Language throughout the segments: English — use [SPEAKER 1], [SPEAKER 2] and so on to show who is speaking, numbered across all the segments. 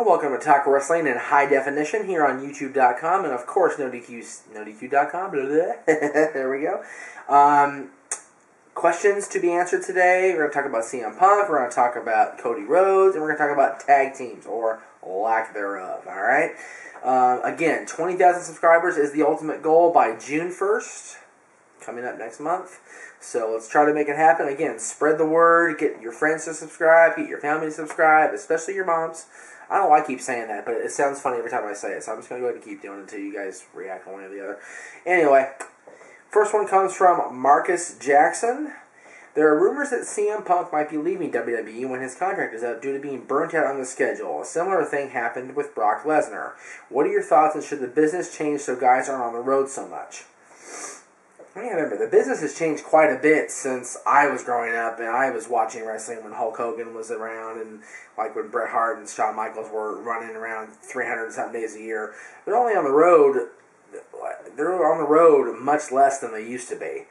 [SPEAKER 1] Welcome to Talk Wrestling in High Definition here on YouTube.com and, of course, NoDQ.com. There we go. Questions to be answered today. We're going to talk about CM Punk. We're going to talk about Cody Rhodes. And we're going to talk about tag teams, or lack thereof. All right? Again, 20,000 subscribers is the ultimate goal by June 1st. Coming up next month. So let's try to make it happen. Again, spread the word. Get your friends to subscribe. Get your family to subscribe, especially your moms. I don't know why I keep saying that, but it sounds funny every time I say it. So I'm just going to go ahead and keep doing it until you guys react one way or the other. Anyway, first one comes from Marcus Jackson. There are rumors that CM Punk might be leaving WWE when his contract is up due to being burnt out on the schedule. A similar thing happened with Brock Lesnar. What are your thoughts, and should the business change so guys aren't on the road so much? Yeah, remember, the business has changed quite a bit since I was growing up and I was watching wrestling when Hulk Hogan was around and like when Bret Hart and Shawn Michaels were running around 300-something days a year. They're on the road much less than they used to be.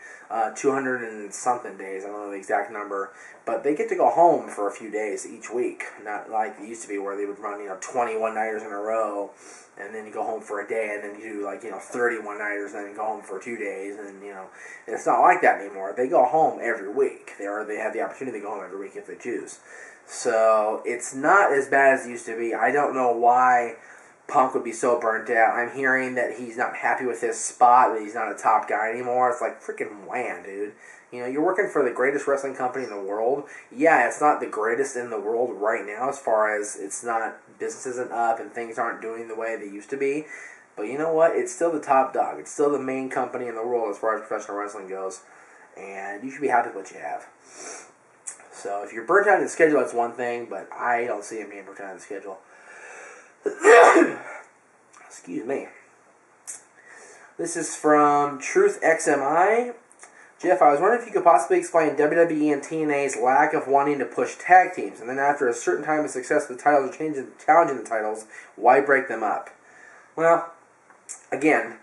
[SPEAKER 1] 200 and something days, I don't know the exact number, but they get to go home for a few days each week, not like it used to be where they would run 21 nighters in a row, and then you go home for a day, and then you do 31 nighters, and then you go home for 2 days, and it's not like that anymore. They go home every week. They have the opportunity to go home every week if they choose. So it's not as bad as it used to be. I don't know why Punk would be so burnt out. I'm hearing that he's not happy with his spot, that he's not a top guy anymore. It's like freaking wham, dude. You're working for the greatest wrestling company in the world. Yeah, it's not the greatest in the world right now as far as business isn't up and things aren't doing the way they used to be. But you know what? It's still the top dog. It's still the main company in the world as far as professional wrestling goes. And you should be happy with what you have. So if you're burnt out in the schedule, that's one thing, but I don't see him being burnt out in the schedule. Excuse me. This is from Truth XMI. Jeff, I was wondering if you could possibly explain WWE and TNA's lack of wanting to push tag teams, and then after a certain time of success with titles or challenging the titles, why break them up? Well, again,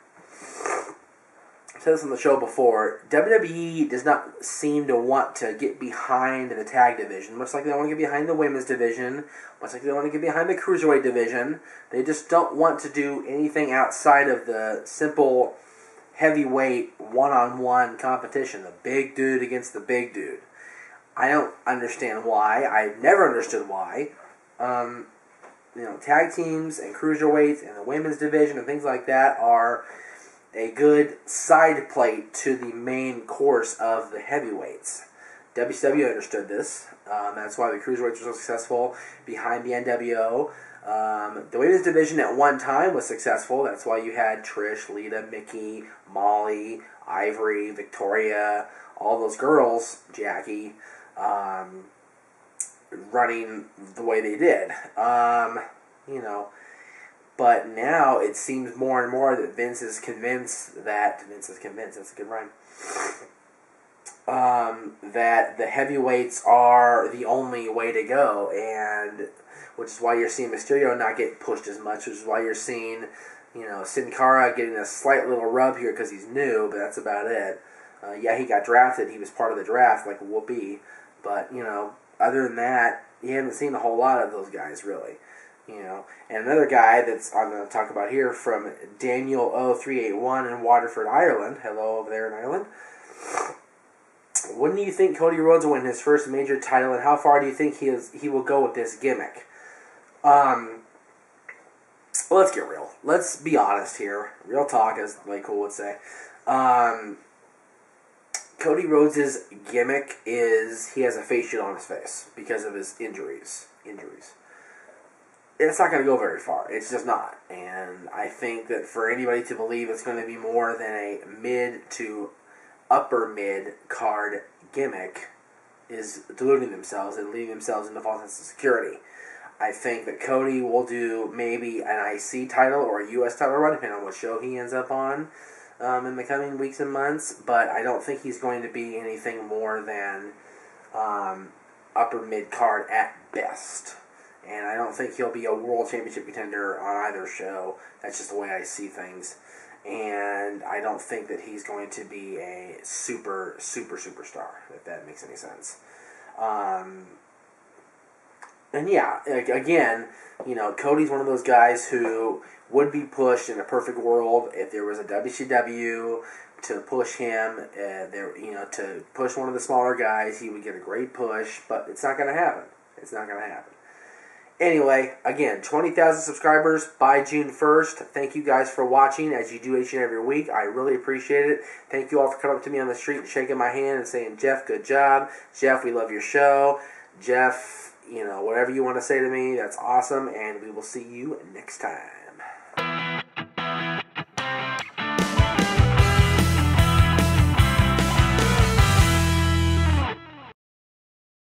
[SPEAKER 1] I said this on the show before, WWE does not seem to want to get behind the tag division, much like they don't want to get behind the women's division, much like they don't want to get behind the cruiserweight division. They just don't want to do anything outside of the simple heavyweight one-on-one competition, the big dude against the big dude. I don't understand why. I've never understood why. Tag teams and cruiserweights and the women's division and things like that are a good side plate to the main course of the heavyweights. WCW understood this. That's why the cruiserweights were so successful behind the NWO. The women's division at one time was successful. That's why you had Trish, Lita, Mickey, Molly, Ivory, Victoria, all those girls, Jackie, running the way they did. But now it seems more and more that Vince is convinced, that's a good rhyme, that the heavyweights are the only way to go, and which is why you're seeing Mysterio not get pushed as much, which is why you're seeing, Sin Cara getting a slight little rub here because he's new, but that's about it. Yeah, he got drafted. He was part of the draft, like Whoopi. But, other than that, you haven't seen a whole lot of those guys, really. And another guy that's I'm going to talk about here from Daniel 0381 in Waterford, Ireland. Hello over there in Ireland. When do you think Cody Rhodes will win his first major title, and how far do you think he will go with this gimmick? Well, let's get real. Let's be honest here. Real talk, as Cole would say. Cody Rhodes' gimmick is he has a face shield on his face because of his injuries. It's not going to go very far. It's just not. And I think that for anybody to believe it's going to be more than a mid to upper mid card gimmick is deluding themselves and leading themselves into false sense of security. I think that Cody will do maybe an IC title or a US title run, depending on what show he ends up on in the coming weeks and months, but I don't think he's going to be anything more than upper mid card at best. And I don't think he'll be a world championship contender on either show. That's just the way I see things. And I don't think that he's going to be a superstar, if that makes any sense. And yeah, again, you know, Cody's one of those guys who would be pushed in a perfect world if there was a WCW to push him. To push one of the smaller guys, he would get a great push, but it's not going to happen. It's not going to happen. Anyway, again, 20,000 subscribers by June 1st. Thank you guys for watching, as you do each and every week. I really appreciate it. Thank you all for coming up to me on the street and shaking my hand and saying, Jeff, good job. Jeff, we love your show. Jeff, you know, whatever you want to say to me, that's awesome, and we will see you next time.